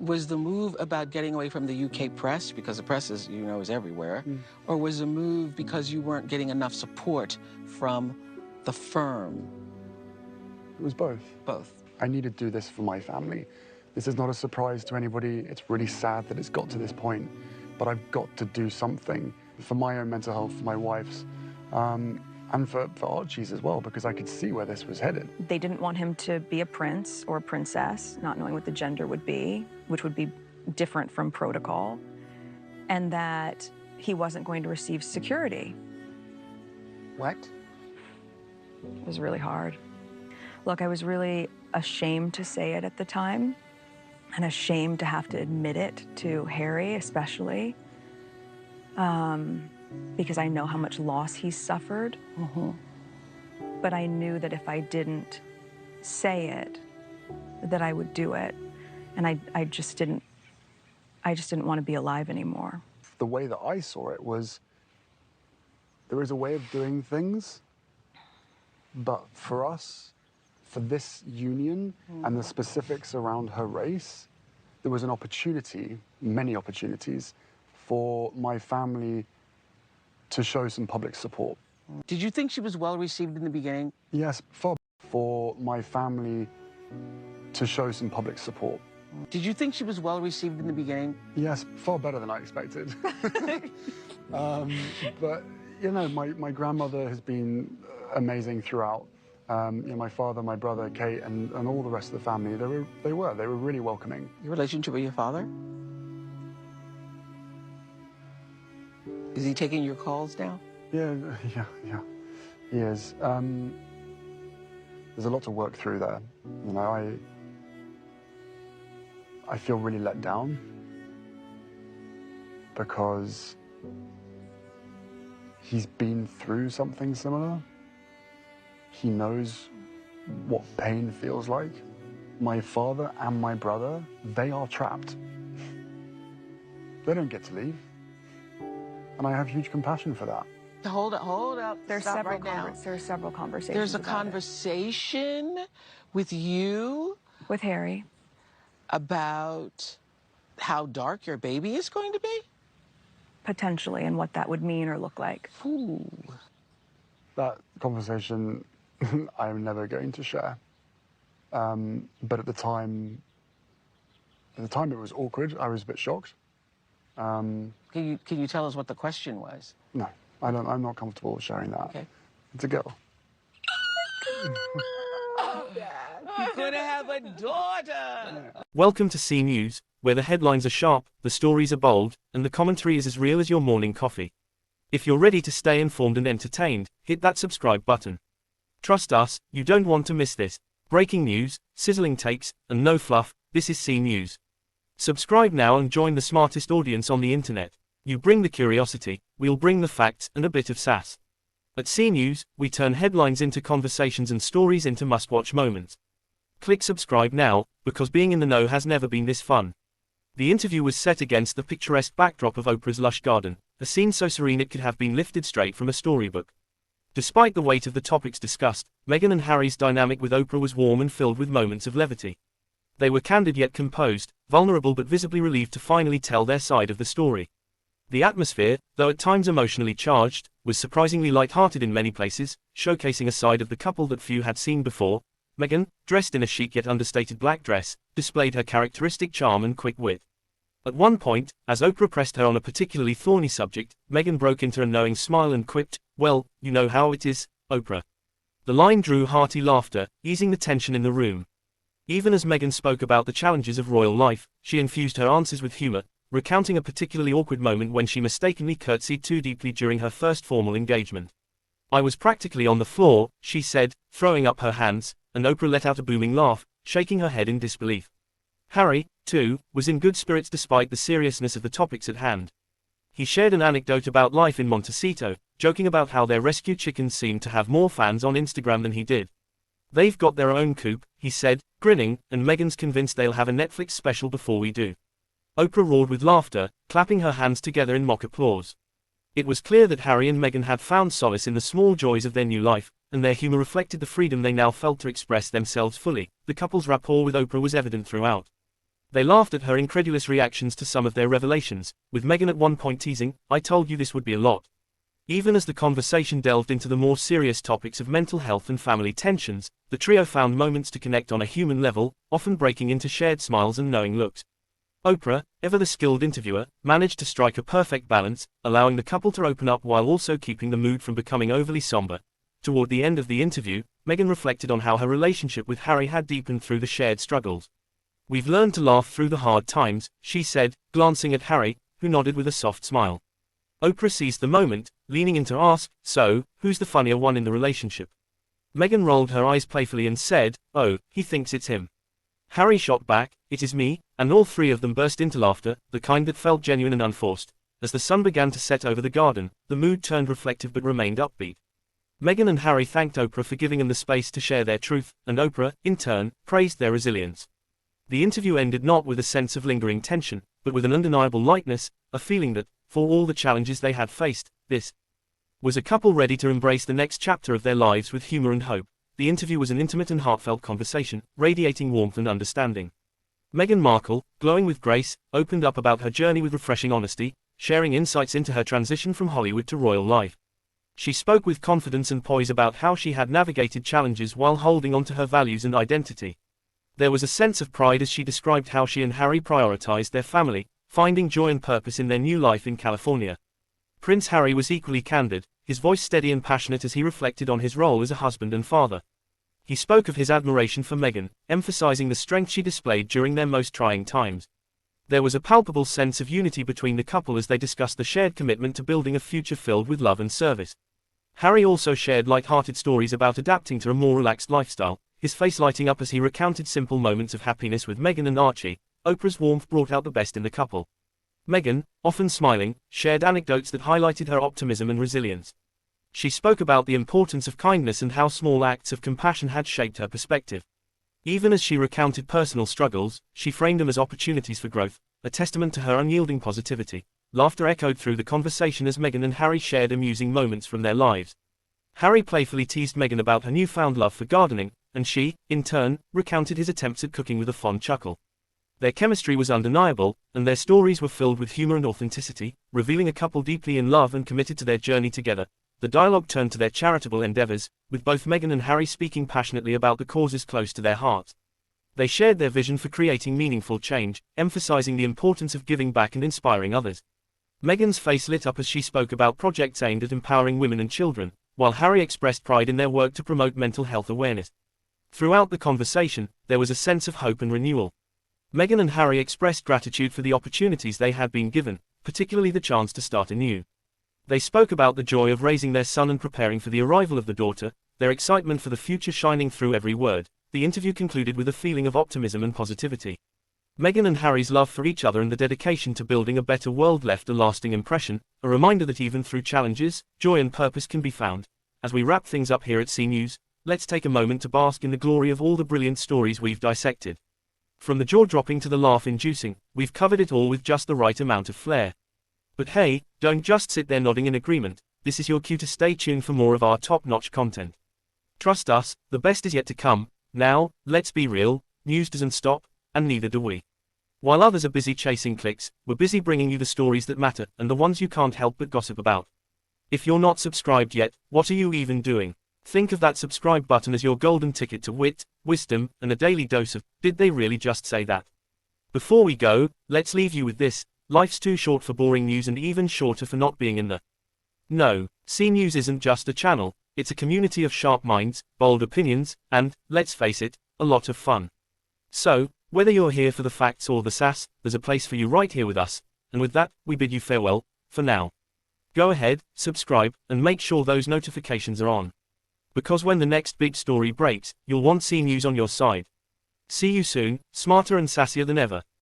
Was the move about getting away from the UK press, because the press is, is everywhere, or was the move because you weren't getting enough support from the firm? It was both. Both. I needed to do this for my family. This is not a surprise to anybody. It's really sad that it's got to this point, but I've got to do something for my own mental health, for my wife's, and for Archie's as well, because I could see where this was headed. They didn't want him to be a prince or a princess, not knowing what the gender would be, which would be different from protocol, and that he wasn't going to receive security. What? It was really hard. Look, I was really ashamed to say it at the time, and ashamed to have to admit it to Harry, especially, because I know how much loss he's suffered. But I knew that if I didn't say it, that I would do it, and I just didn't want to be alive anymore. The way that I saw it was, there is a way of doing things, but for us, for this union and the specifics around her race, there was an opportunity, many opportunities, for my family to show some public support. Did you think she was well received in the beginning? Yes, for my family to show some public support. Did you think she was well received in the beginning? Yes, far better than I expected. But, my grandmother has been amazing throughout. My father, my brother, Kate, and all the rest of the family, they were really welcoming. Your relationship with your father? Is he taking your calls now? Yeah, he is. There's a lot to work through there. I feel really let down because he's been through something similar. He knows what pain feels like. My father and my brother, they are trapped. They don't get to leave. And I have huge compassion for that. Hold up. There's Stop several right now. there are several conversations. There's a about conversation with you with Harry about how dark your baby is going to be? potentially, and what that would mean or look like. Ooh. That conversation I'm never going to share. But at the time it was awkward. I was a bit shocked. Can you tell us what the question was? No, I'm not comfortable sharing that. Okay. It's a girl. You're gonna have a daughter! Welcome to C News, where the headlines are sharp, the stories are bold, and the commentary is as real as your morning coffee. If you're ready to stay informed and entertained, hit that subscribe button. Trust us, you don't want to miss this. Breaking news, sizzling takes, and no fluff, this is C News. Subscribe now and join the smartest audience on the internet. You bring the curiosity, we'll bring the facts and a bit of sass. At C News, we turn headlines into conversations and stories into must-watch moments. Click subscribe now, because being in the know has never been this fun. The interview was set against the picturesque backdrop of Oprah's lush garden, a scene so serene it could have been lifted straight from a storybook. Despite the weight of the topics discussed, Meghan and Harry's dynamic with Oprah was warm and filled with moments of levity. They were candid yet composed, vulnerable but visibly relieved to finally tell their side of the story. The atmosphere, though at times emotionally charged, was surprisingly light-hearted in many places, showcasing a side of the couple that few had seen before. Meghan, dressed in a chic yet understated black dress, displayed her characteristic charm and quick wit. At one point, as Oprah pressed her on a particularly thorny subject, Meghan broke into a knowing smile and quipped, "Well, you know how it is, Oprah." The line drew hearty laughter, easing the tension in the room. Even as Meghan spoke about the challenges of royal life, she infused her answers with humor, recounting a particularly awkward moment when she mistakenly curtsied too deeply during her first formal engagement. "I was practically on the floor," she said, throwing up her hands, and Oprah let out a booming laugh, shaking her head in disbelief. Harry, too, was in good spirits despite the seriousness of the topics at hand. He shared an anecdote about life in Montecito, joking about how their rescue chickens seemed to have more fans on Instagram than he did. "They've got their own coop," he said, grinning, "and Meghan's convinced they'll have a Netflix special before we do." Oprah roared with laughter, clapping her hands together in mock applause. It was clear that Harry and Meghan had found solace in the small joys of their new life, and their humor reflected the freedom they now felt to express themselves fully. The couple's rapport with Oprah was evident throughout. They laughed at her incredulous reactions to some of their revelations, with Meghan at one point teasing, "I told you this would be a lot." Even as the conversation delved into the more serious topics of mental health and family tensions, the trio found moments to connect on a human level, often breaking into shared smiles and knowing looks. Oprah, ever the skilled interviewer, managed to strike a perfect balance, allowing the couple to open up while also keeping the mood from becoming overly somber. Toward the end of the interview, Meghan reflected on how her relationship with Harry had deepened through the shared struggles. "We've learned to laugh through the hard times," she said, glancing at Harry, who nodded with a soft smile. Oprah seized the moment, leaning in to ask, "So, who's the funnier one in the relationship?" Meghan rolled her eyes playfully and said, "Oh, he thinks it's him." Harry shot back, "It is me," and all three of them burst into laughter, the kind that felt genuine and unforced. As the sun began to set over the garden, the mood turned reflective but remained upbeat. Meghan and Harry thanked Oprah for giving them the space to share their truth, and Oprah, in turn, praised their resilience. The interview ended not with a sense of lingering tension, but with an undeniable lightness, a feeling that, for all the challenges they had faced, this was a couple ready to embrace the next chapter of their lives with humor and hope. The interview was an intimate and heartfelt conversation, radiating warmth and understanding. Meghan Markle, glowing with grace, opened up about her journey with refreshing honesty, sharing insights into her transition from Hollywood to royal life. She spoke with confidence and poise about how she had navigated challenges while holding on to her values and identity. There was a sense of pride as she described how she and Harry prioritized their family, finding joy and purpose in their new life in California. Prince Harry was equally candid, his voice steady and passionate as he reflected on his role as a husband and father. He spoke of his admiration for Meghan, emphasizing the strength she displayed during their most trying times. There was a palpable sense of unity between the couple as they discussed the shared commitment to building a future filled with love and service. Harry also shared light-hearted stories about adapting to a more relaxed lifestyle, his face lighting up as he recounted simple moments of happiness with Meghan and Archie. Oprah's warmth brought out the best in the couple. Meghan, often smiling, shared anecdotes that highlighted her optimism and resilience. She spoke about the importance of kindness and how small acts of compassion had shaped her perspective. Even as she recounted personal struggles, she framed them as opportunities for growth, a testament to her unyielding positivity. Laughter echoed through the conversation as Meghan and Harry shared amusing moments from their lives. Harry playfully teased Meghan about her newfound love for gardening, and she, in turn, recounted his attempts at cooking with a fond chuckle. Their chemistry was undeniable, and their stories were filled with humor and authenticity, revealing a couple deeply in love and committed to their journey together. The dialogue turned to their charitable endeavors, with both Meghan and Harry speaking passionately about the causes close to their hearts. They shared their vision for creating meaningful change, emphasizing the importance of giving back and inspiring others. Meghan's face lit up as she spoke about projects aimed at empowering women and children, while Harry expressed pride in their work to promote mental health awareness. Throughout the conversation, there was a sense of hope and renewal. Meghan and Harry expressed gratitude for the opportunities they had been given, particularly the chance to start anew. They spoke about the joy of raising their son and preparing for the arrival of the daughter, their excitement for the future shining through every word. The interview concluded with a feeling of optimism and positivity. Meghan and Harry's love for each other and the dedication to building a better world left a lasting impression, a reminder that even through challenges, joy and purpose can be found. As we wrap things up here at C News, let's take a moment to bask in the glory of all the brilliant stories we've dissected. From the jaw-dropping to the laugh-inducing, we've covered it all with just the right amount of flair. But hey, don't just sit there nodding in agreement. This is your cue to stay tuned for more of our top-notch content. Trust us, the best is yet to come. Now, let's be real, news doesn't stop, and neither do we. While others are busy chasing clicks, we're busy bringing you the stories that matter, and the ones you can't help but gossip about. If you're not subscribed yet, what are you even doing? Think of that subscribe button as your golden ticket to wit, wisdom, and a daily dose of, did they really just say that? Before we go, let's leave you with this: life's too short for boring news and even shorter for not being in the know. C News isn't just a channel, it's a community of sharp minds, bold opinions, and, let's face it, a lot of fun. So, whether you're here for the facts or the sass, there's a place for you right here with us, and with that, we bid you farewell, for now. Go ahead, subscribe, and make sure those notifications are on. Because when the next big story breaks, you'll want C News on your side. See you soon, smarter and sassier than ever.